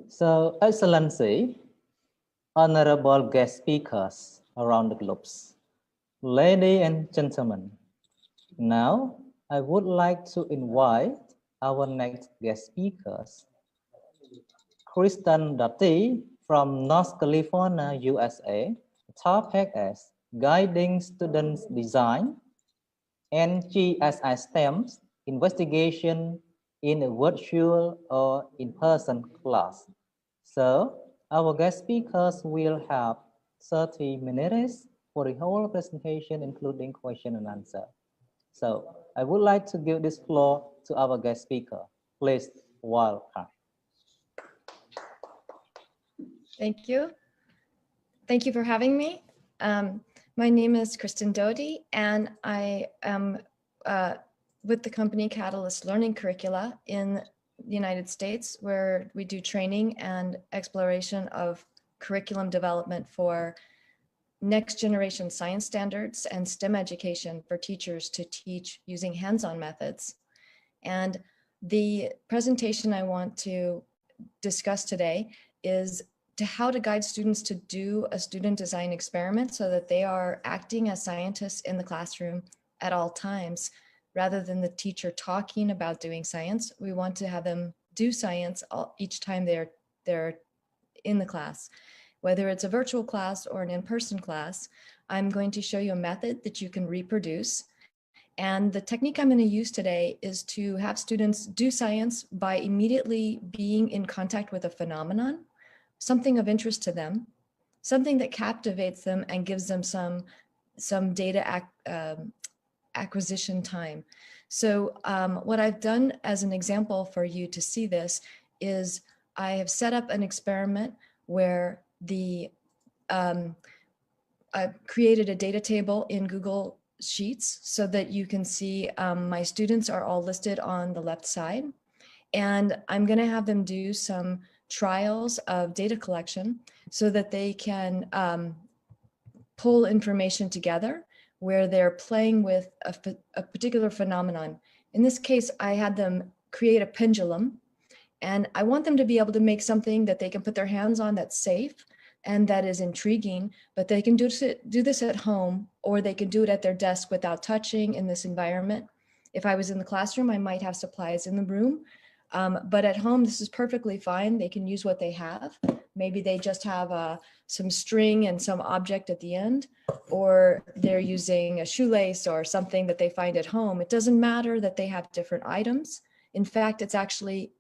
So, Excellency, honorable guest speakers around the globe, ladies and gentlemen, now I would like to invite our next guest speakers, Kristen Dutty from North California, USA. The topic is Guiding Students Design NGSSSTEM investigation in a virtual or in-person class. So our guest speakers will have 30 minutes for the whole presentation, including question and answer. So I would like to give this floor to our guest speaker. Please welcome. Thank you. Thank you for having me. My name is Kristen Doty, and I am with the company Catalyst Learning Curricula in the United States, where we do training and exploration of curriculum development for next generation science standards and STEM education for teachers to teach using hands-on methods. And the presentation I want to discuss today is how to guide students to do a student design experiment so that they are acting as scientists in the classroom at all times. Rather than the teacher talking about doing science, we want to have them do science each time they're in the class. Whether it's a virtual class or an in-person class, I'm going to show you a method that you can reproduce. And the technique I'm going to use today is to have students do science by immediately being in contact with a phenomenon, something of interest to them, something that captivates them and gives them some data acquisition time. So what I've done as an example for you to see this is I have set up an experiment where I've created a data table in Google Sheets so that you can see my students are all listed on the left side. And I'm going to have them do some trials of data collection so that they can pull information together where they're playing with a particular phenomenon. In this case, I had them create a pendulum, and I want them to be able to make something that they can put their hands on that's safe and that is intriguing, but they can do this at home, or they can do it at their desk without touching in this environment. If I was in the classroom, I might have supplies in the room, but at home, this is perfectly fine. They can use what they have. Maybe they just have some string and some object at the end, or they're using a shoelace or something that they find at home. It doesn't matter that they have different items. In fact, it's actually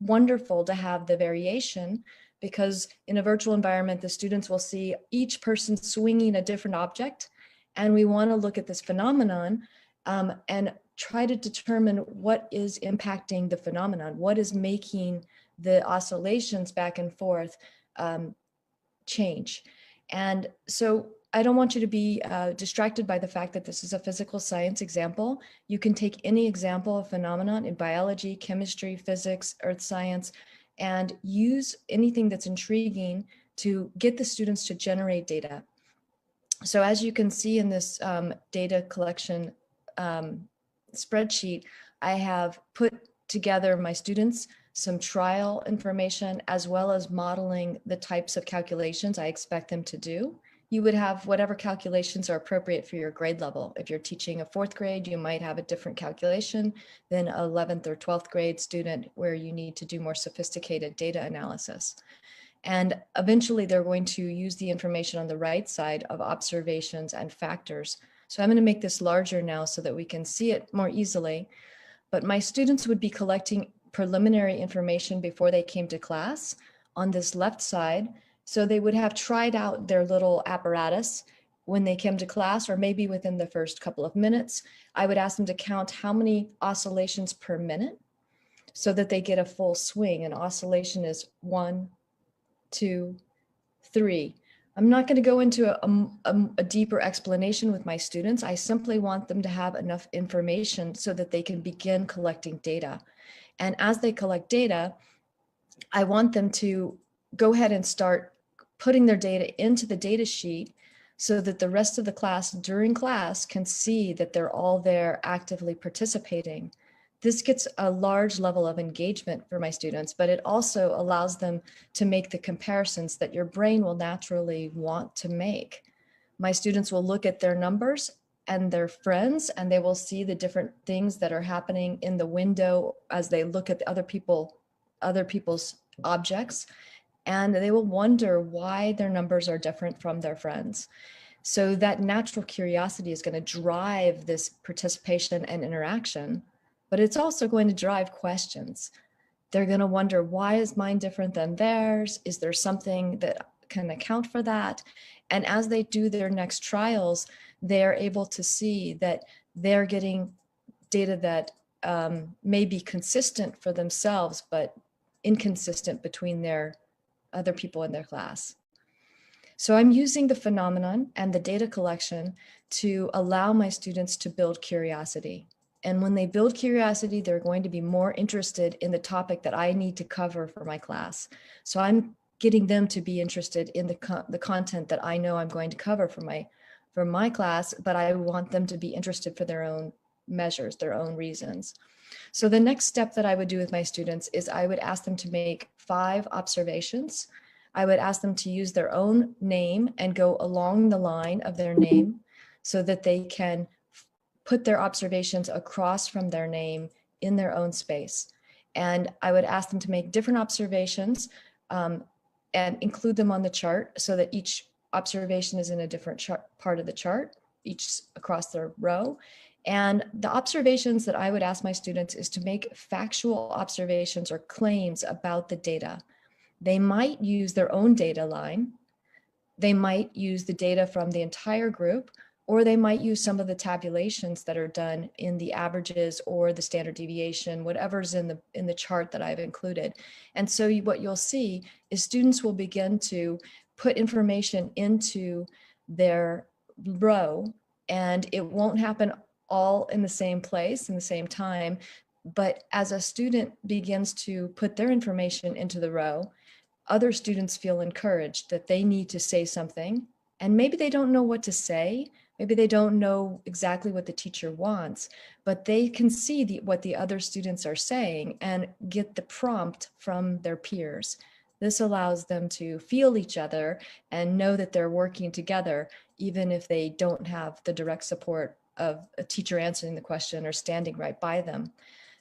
wonderful to have the variation, because in a virtual environment, the students will see each person swinging a different object. And we want to look at this phenomenon and try to determine what is impacting the phenomenon, what is making the oscillations back and forth change. And so I don't want you to be distracted by the fact that this is a physical science example. You can take any example of phenomenon in biology, chemistry, physics, earth science, and use anything that's intriguing to get the students to generate data. So as you can see in this data collection spreadsheet, I have put together my students some trial information as well as modeling the types of calculations I expect them to do. You would have whatever calculations are appropriate for your grade level. If you're teaching a 4th grade, you might have a different calculation than an 11th or 12th grade student where you need to do more sophisticated data analysis. And eventually they're going to use the information on the right side of observations and factors. So I'm going to make this larger now so that we can see it more easily. But my students would be collecting preliminary information before they came to class on this left side. So they would have tried out their little apparatus when they came to class, or maybe within the first couple of minutes. I would ask them to count how many oscillations per minute so that they get a full swing. An oscillation is 1, 2, 3. I'm not going to go into a deeper explanation with my students. I simply want them to have enough information so that they can begin collecting data. And as they collect data, I want them to go ahead and start putting their data into the data sheet so that the rest of the class during class can see that they're all there actively participating. this gets a large level of engagement for my students, but it also allows them to make the comparisons that your brain will naturally want to make. My students will look at their numbers and their friends, and they will see the different things that are happening in the window as they look at other people's objects, and they will wonder why their numbers are different from their friends. So that natural curiosity is going to drive this participation and interaction, but it's also going to drive questions. They're going to wonder, why is mine different than theirs? Is there something that can account for that? And as they do their next trials, they're able to see that they're getting data that may be consistent for themselves, but inconsistent between their other people in their class. So I'm using the phenomenon and the data collection to allow my students to build curiosity. And when they build curiosity, they're going to be more interested in the topic that I need to cover for my class. So I'm getting them to be interested in the content that I know I'm going to cover for my class, but I want them to be interested for their own measures, their own reasons. So the next step that I would do with my students is I would ask them to make 5 observations. I would ask them to use their own name and go along the line of their name so that they can put their observations across from their name in their own space. And I would ask them to make different observations and include them on the chart so that each observation is in a different part of the chart, each across their row. And the observations that I would ask my students is to make factual observations or claims about the data. They might use their own data line. They might use the data from the entire group, or they might use some of the tabulations that are done in the averages or the standard deviation, whatever's in the chart that I've included. And so what you'll see is students will begin to put information into their row, and it won't happen all in the same place in the same time. But as a student begins to put their information into the row, other students feel encouraged that they need to say something, and maybe they don't know what to say. Maybe they don't know exactly what the teacher wants, but they can see what the other students are saying and get the prompt from their peers. This allows them to feel each other and know that they're working together, even if they don't have the direct support of a teacher answering the question or standing right by them.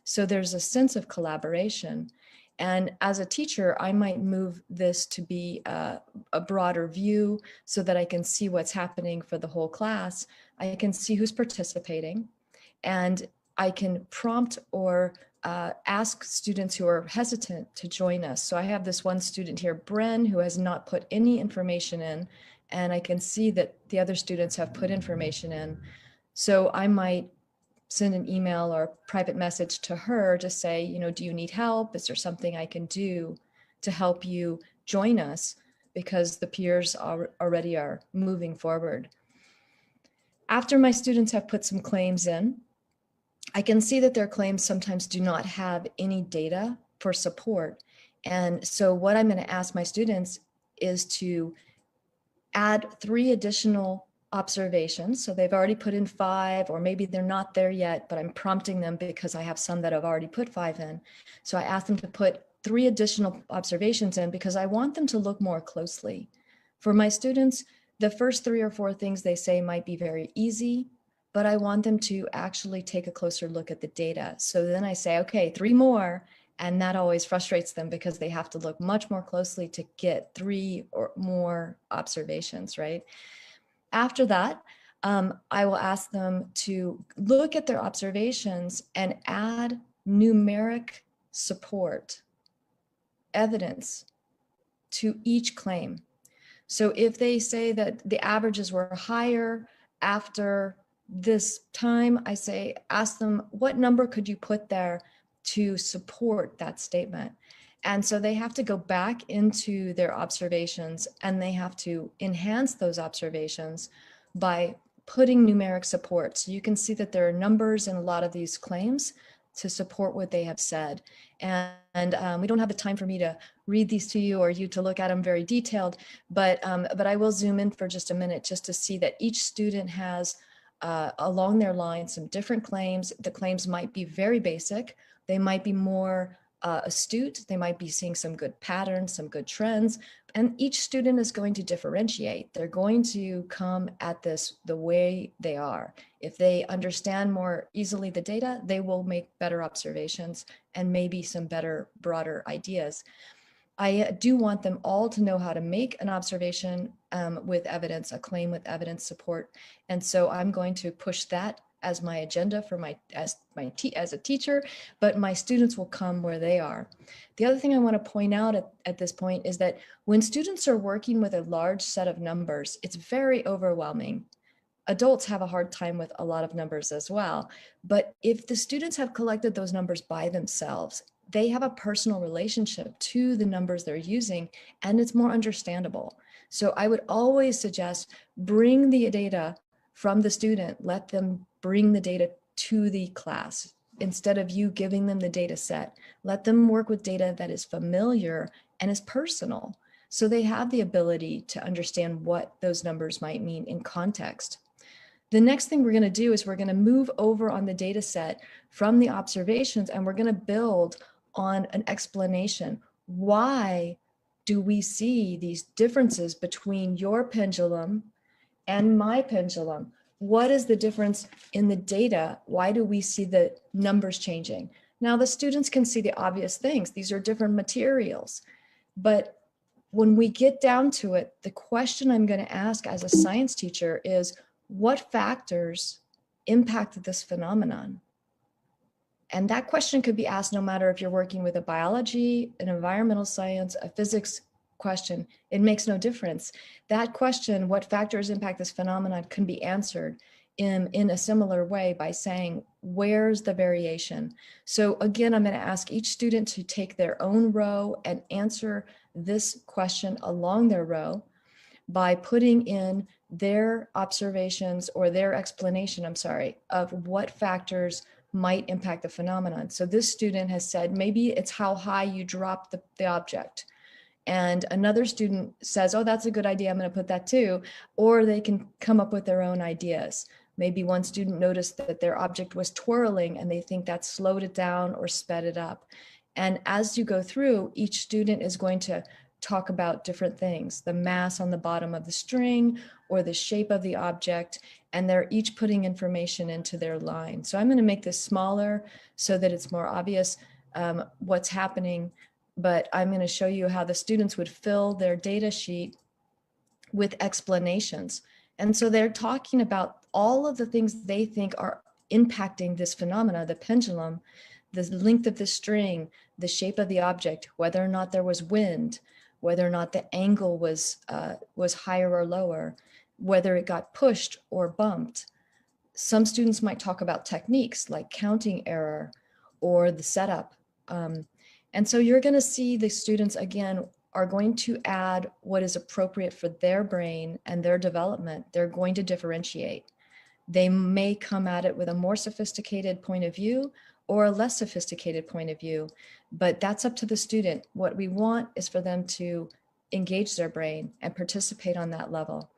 So there's a sense of collaboration. And as a teacher, I might move this to be a broader view so that I can see what's happening for the whole class. I can see who's participating, and I can prompt or ask students who are hesitant to join us. So I have this one student here, Bren, who has not put any information in, and I can see that the other students have put information in. So I might send an email or private message to her to say, do you need help? Is there something I can do to help you join us? Because the peers already are moving forward. After my students have put some claims in, I can see that their claims sometimes do not have any data for support. And so what I'm going to ask my students is to add 3 additional observations. So they've already put in 5, or maybe they're not there yet, but I'm prompting them because I have some that have already put 5 in. So I asked them to put 3 additional observations in because I want them to look more closely. For my students, the first 3 or 4 things they say might be very easy, but I want them to actually take a closer look at the data. So then I say, okay, 3 more. And that always frustrates them because they have to look much more closely to get 3 or more observations, right? After that, I will ask them to look at their observations and add numeric support, evidence to each claim. So if they say that the averages were higher after this time, I say, ask them, what number could you put there to support that statement? And so they have to go back into their observations and they have to enhance those observations by putting numeric support. So you can see that there are numbers in a lot of these claims to support what they have said. And we don't have the time for me to read these to you or you to look at them very detailed, but I will zoom in for just a minute just to see that each student has along their lines, some different claims. The claims might be very basic. They might be more astute. They might be seeing some good patterns, some good trends. And each student is going to differentiate. They're going to come at this the way they are. If they understand more easily the data, they will make better observations and maybe some better, broader ideas. I do want them all to know how to make an observation with evidence, a claim with evidence support. And so I'm going to push that as my agenda for as a teacher, but my students will come where they are. The other thing I want to point out at this point is that when students are working with a large set of numbers, it's very overwhelming. Adults have a hard time with a lot of numbers as well. But if the students have collected those numbers by themselves, they have a personal relationship to the numbers they're using, and it's more understandable. So I would always suggest bring the data from the student, let them bring the data to the class. Instead of you giving them the data set, let them work with data that is familiar and is personal. So they have the ability to understand what those numbers might mean in context. The next thing we're going to do is we're going to move over on the data set from the observations, and we're going to build on an explanation. Why do we see these differences between your pendulum and my pendulum? What is the difference in the data? Why do we see the numbers changing? Now, the students can see the obvious things. These are different materials. But when we get down to it, the question I'm going to ask as a science teacher is, what factors impacted this phenomenon? And that question could be asked no matter if you're working with a biology, an environmental science, a physics question. It makes no difference. That question, what factors impact this phenomenon, can be answered in a similar way by saying, where's the variation? So again, I'm going to ask each student to take their own row and answer this question along their row by putting in their observations or their explanation, of what factors might impact the phenomenon. So this student has said, maybe it's how high you drop the object. And another student says, oh, that's a good idea, I'm going to put that too. Or they can come up with their own ideas. Maybe one student noticed that their object was twirling and they think that slowed it down or sped it up. And as you go through, each student is going to talk about different things, the mass on the bottom of the string or the shape of the object, and they're each putting information into their line. So I'm going to make this smaller so that it's more obvious what's happening, but I'm going to show you how the students would fill their data sheet with explanations. And so they're talking about all of the things they think are impacting this phenomena, the pendulum, the length of the string, the shape of the object, whether or not there was wind, whether or not the angle was higher or lower, whether it got pushed or bumped. Some students might talk about techniques like counting error or the setup. And so you're going to see the students, again, are going to add what is appropriate for their brain and their development. They're going to differentiate. They may come at it with a more sophisticated point of view or a less sophisticated point of view, but that's up to the student. What we want is for them to engage their brain and participate on that level.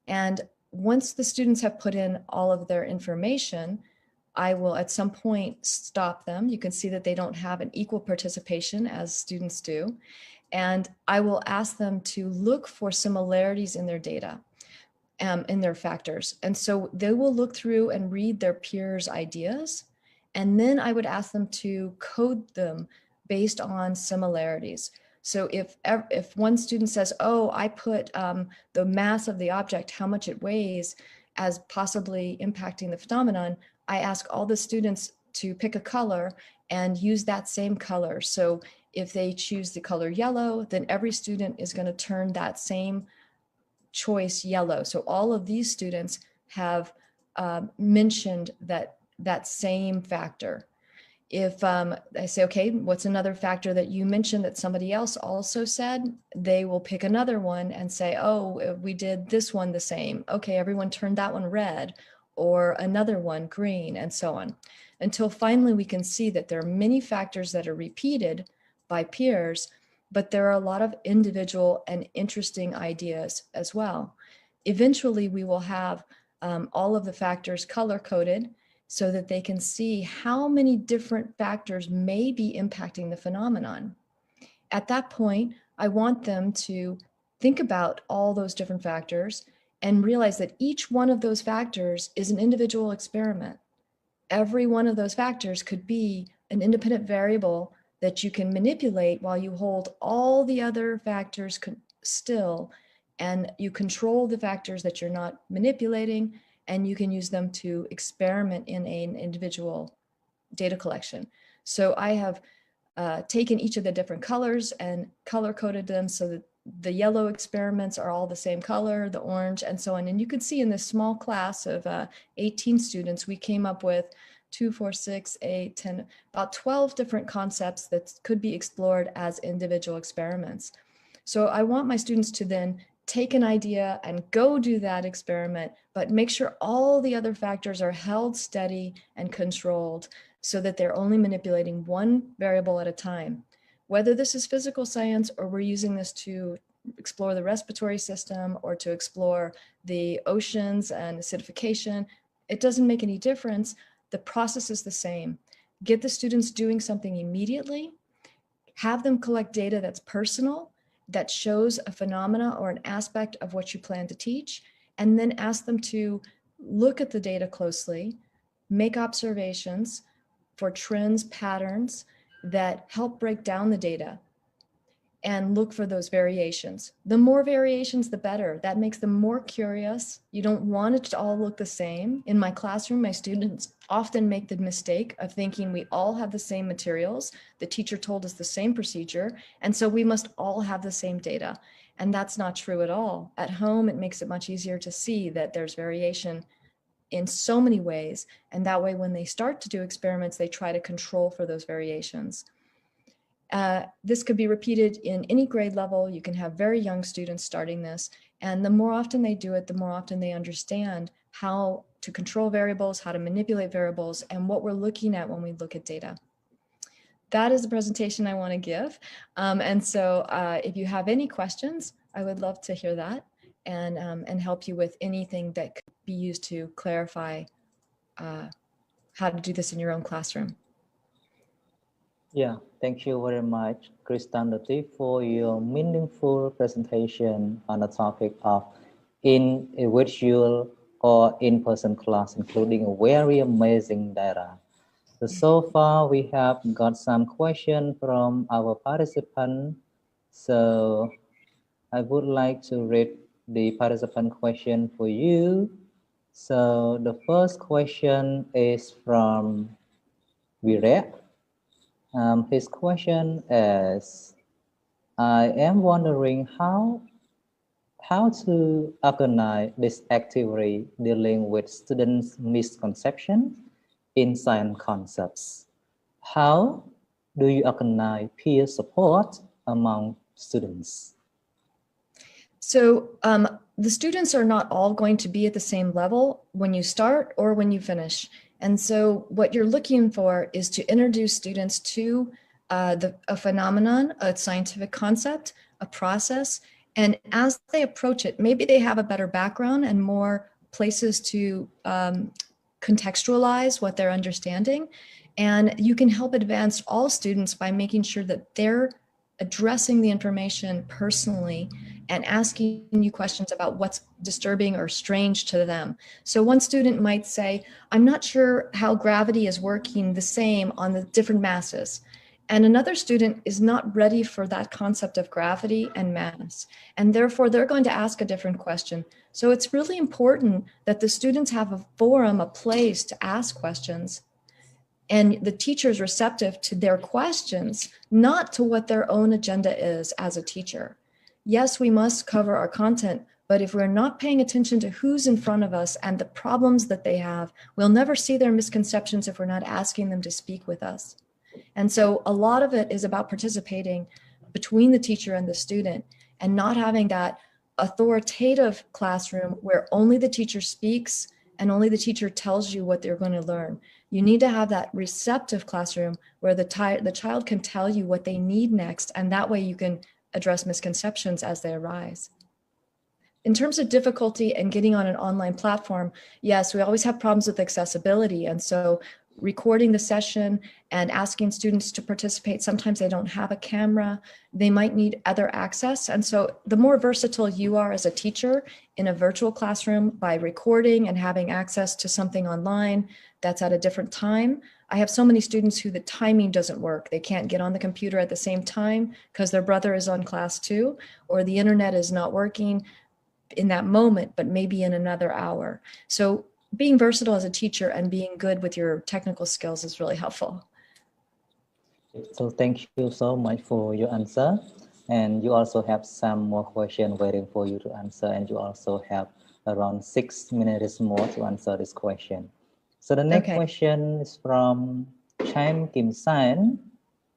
And once the students have put in all of their information, I will at some point stop them. You can see that they don't have an equal participation as students do. And I will ask them to look for similarities in their data, in their factors. And so they will look through and read their peers' ideas. And then I would ask them to code them based on similarities. So if one student says, oh, I put the mass of the object, how much it weighs, as possibly impacting the phenomenon, I ask all the students to pick a color and use that same color. So if they choose the color yellow, then every student is going to turn that same choice yellow. So all of these students have mentioned that same factor. If I say, okay, what's another factor that you mentioned that somebody else also said, they will pick another one and say, oh, we did this one the same. Okay, everyone turned that one red, or another one green, and so on, until finally we can see that there are many factors that are repeated by peers, but there are a lot of individual and interesting ideas as well. Eventually, we will have all of the factors color-coded so that they can see how many different factors may be impacting the phenomenon. At that point, I want them to think about all those different factors and realize that each one of those factors is an individual experiment. Every one of those factors could be an independent variable that you can manipulate while you hold all the other factors still, and you control the factors that you're not manipulating, and you can use them to experiment in an individual data collection. So I have taken each of the different colors and color-coded them so that the yellow experiments are all the same color, the orange, and so on. And you can see in this small class of 18 students, we came up with 2, 4, 6, 8, 10, about 12 different concepts that could be explored as individual experiments. So I want my students to then take an idea and go do that experiment, but make sure all the other factors are held steady and controlled so that they're only manipulating one variable at a time. Whether this is physical science or we're using this to explore the respiratory system or to explore the oceans and acidification, it doesn't make any difference. The process is the same. Get the students doing something immediately, have them collect data that's personal, that shows a phenomena or an aspect of what you plan to teach, and then ask them to look at the data closely, make observations for trends, patterns that help break down the data, and look for those variations. The more variations, the better. That makes them more curious. You don't want it to all look the same. In my classroom, my students often make the mistake of thinking we all have the same materials. The teacher told us the same procedure, and so we must all have the same data. And that's not true at all. At home, it makes it much easier to see that there's variation in so many ways. And that way, when they start to do experiments, they try to control for those variations. This could be repeated in any grade level. You can have very young students starting this. And the more often they do it, the more often they understand how to control variables, how to manipulate variables, and what we're looking at when we look at data. That is the presentation I want to give. And so if you have any questions, I would love to hear that and help you with anything that could be used to clarify how to do this in your own classroom. Yeah, thank you very much, Christianity, for your meaningful presentation on the topic of in a virtual or in-person class, including a very amazing data. So far, we have got some questions from our participants. So I would like to read the participant question for you. So the first question is from Viret. His question is, I am wondering how to organize this activity dealing with students' misconceptions in science concepts. How do you organize peer support among students? So the students are not all going to be at the same level when you start or when you finish. And so what you're looking for is to introduce students to a phenomenon, a scientific concept, a process. And as they approach it, maybe they have a better background and more places to contextualize what they're understanding. And you can help advance all students by making sure that they're addressing the information personally and asking you questions about what's disturbing or strange to them. So one student might say, I'm not sure how gravity is working the same on the different masses. And another student is not ready for that concept of gravity and mass. And therefore, they're going to ask a different question. So it's really important that the students have a forum, a place to ask questions, and the teacher is receptive to their questions, not to what their own agenda is as a teacher. Yes, we must cover our content, but if we're not paying attention to who's in front of us and the problems that they have, we'll never see their misconceptions if we're not asking them to speak with us. And so a lot of it is about participating between the teacher and the student and not having that authoritative classroom where only the teacher speaks and only the teacher tells you what they're going to learn. You need to have that receptive classroom where the child can tell you what they need next, and that way you can address misconceptions as they arise. in terms of difficulty and getting on an online platform, yes, we always have problems with accessibility. And so recording the session and asking students to participate, sometimes they don't have a camera, they might need other access. And so the more versatile you are as a teacher in a virtual classroom by recording and having access to something online that's at a different time. I have so many students who the timing doesn't work. They can't get on the computer at the same time because their brother is on class too, or the internet is not working in that moment, but maybe in another hour. So being versatile as a teacher and being good with your technical skills is really helpful. So thank you so much for your answer. And you also have some more questions waiting for you to answer. And you also have around 6 minutes more to answer this question. So the next question is from Chaim Kim San.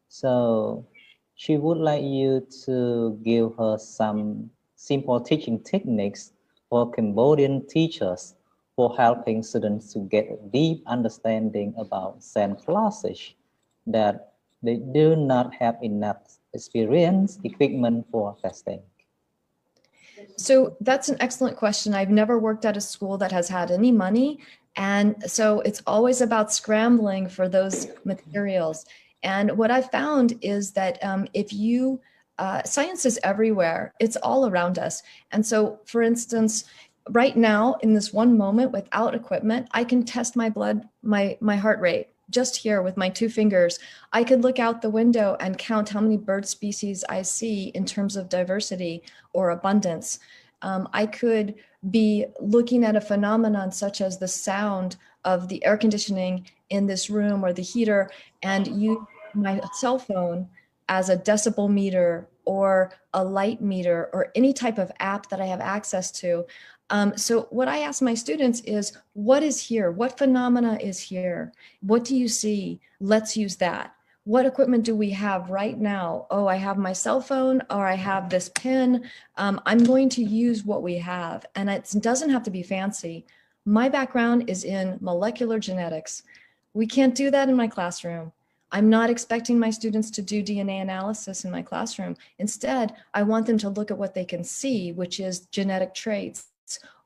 So she would like you to give her some simple teaching techniques for Cambodian teachers for helping students to get a deep understanding about science classes that they do not have enough experience, equipment for testing. So that's an excellent question. I've never worked at a school that has had any money. And so it's always about scrambling for those materials. And what I've found is that if you, science is everywhere, it's all around us. And so, for instance, right now in this one moment without equipment, I can test my blood, my heart rate just here with my 2 fingers. I could look out the window and count how many bird species I see in terms of diversity or abundance. I could be looking at a phenomenon such as the sound of the air conditioning in this room or the heater and use my cell phone as a decibel meter or a light meter or any type of app that I have access to. So what I ask my students is, what is here? What phenomena is here? What do you see? Let's use that. What equipment do we have right now? Oh, I have my cell phone or I have this pen. I'm going to use what we have. And it doesn't have to be fancy. My background is in molecular genetics. We can't do that in my classroom. I'm not expecting my students to do DNA analysis in my classroom. Instead, I want them to look at what they can see, which is genetic traits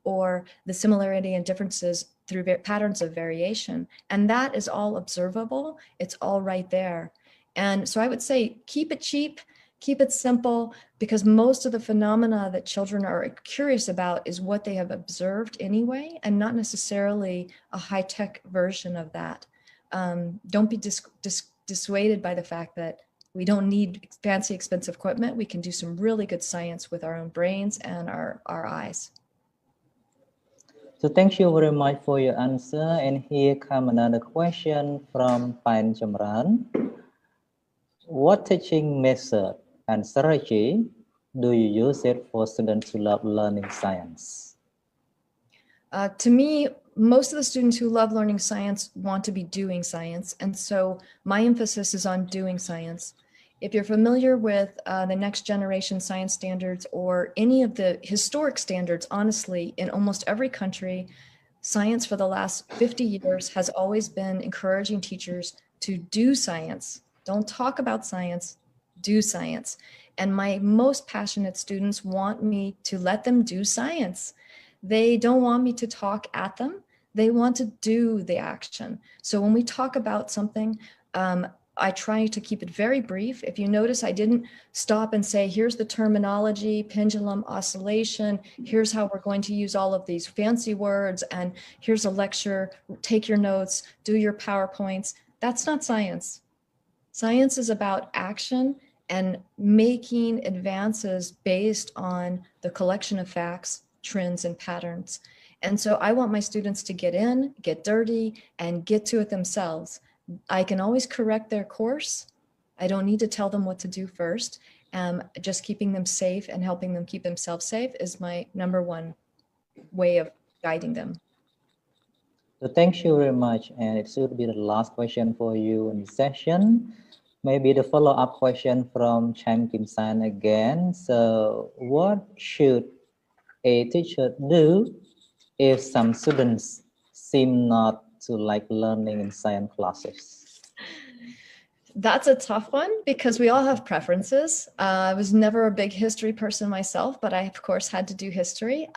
or the similarity and differences through patterns of variation. And that is all observable. It's all right there. And so I would say, keep it cheap, keep it simple, because most of the phenomena that children are curious about is what they have observed anyway, and not necessarily a high-tech version of that. Don't be dissuaded by the fact that we don't need fancy, expensive equipment. We can do some really good science with our own brains and our eyes. So thank you very much for your answer. And here comes another question from Pain Chamran. What teaching method and strategy do you use it for students to love learning science? To me, most of the students who love learning science want to be doing science. And so my emphasis is on doing science. If you're familiar with the next generation science standards or any of the historic standards, honestly, in almost every country, science for the last 50 years has always been encouraging teachers to do science. Don't talk about science, do science. And my most passionate students want me to let them do science. They don't want me to talk at them. They want to do the action. So when we talk about something, I try to keep it very brief. If you notice, I didn't stop and say, here's the terminology, pendulum oscillation, here's how we're going to use all of these fancy words, and here's a lecture, take your notes, do your PowerPoints. That's not science. Science is about action and making advances based on the collection of facts, trends, and patterns. And so I want my students to get in, get dirty, and get to it themselves. I can always correct their course. I don't need to tell them what to do first. Just keeping them safe and helping them keep themselves safe is my #1 way of guiding them. So thank you very much. And it should be the last question for you in this session. Maybe the follow-up question from Chaim Kim San again. So what should a teacher do if some students seem not to like learning in science classes? That's a tough one because we all have preferences. I was never a big history person myself, but I, of course, had to do history.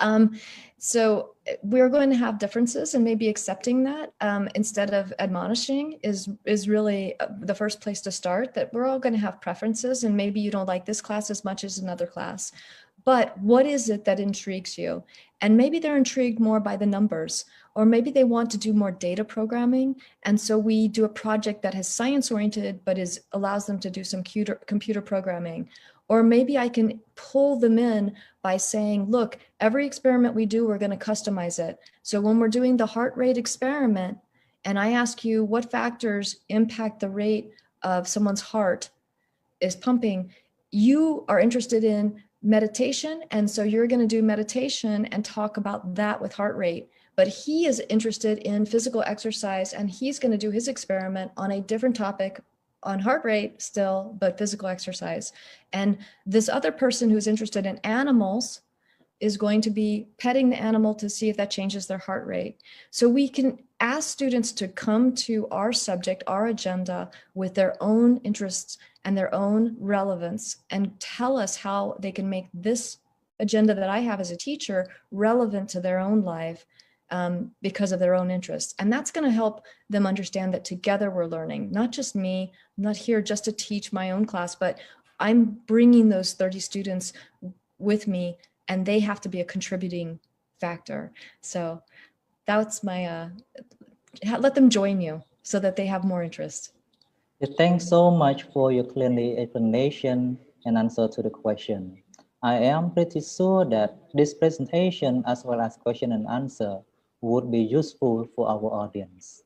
So we're going to have differences, and maybe accepting that instead of admonishing is really the first place to start, that we're all going to have preferences, and maybe you don't like this class as much as another class. But what is it that intrigues you? And maybe they're intrigued more by the numbers, or maybe they want to do more data programming. And so we do a project that is science oriented, but allows them to do some computer programming. Or maybe I can pull them in by saying, look, every experiment we do, we're going to customize it. So when we're doing the heart rate experiment, and I ask you what factors impact the rate of someone's heart is pumping, you are interested in meditation. And so you're going to do meditation and talk about that with heart rate. But he is interested in physical exercise, and he's going to do his experiment on a different topic on heart rate still, but physical exercise. And this other person who's interested in animals is going to be petting the animal to see if that changes their heart rate. So we can ask students to come to our subject, our agenda, with their own interests and their own relevance, and tell us how they can make this agenda that I have as a teacher relevant to their own life because of their own interests. And that's going to help them understand that together we're learning, not just me. I'm not here just to teach my own class, but I'm bringing those 30 students with me, and they have to be a contributing factor. So that's my, let them join you so that they have more interest. Thanks so much for your clearly explanation and answer to the question. I am pretty sure that this presentation, as well as question and answer, would be useful for our audience.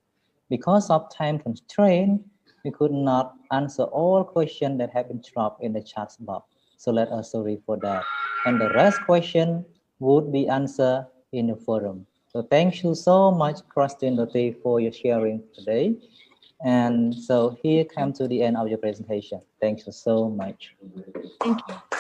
Because of time constraint, we could not answer all questions that have been dropped in the chat box. So let us sorry for that. And the rest question would be answered in the forum. So thank you so much, Kristen Doty, for your sharing today. And so here come to the end of your presentation. Thank you so much. Thank you.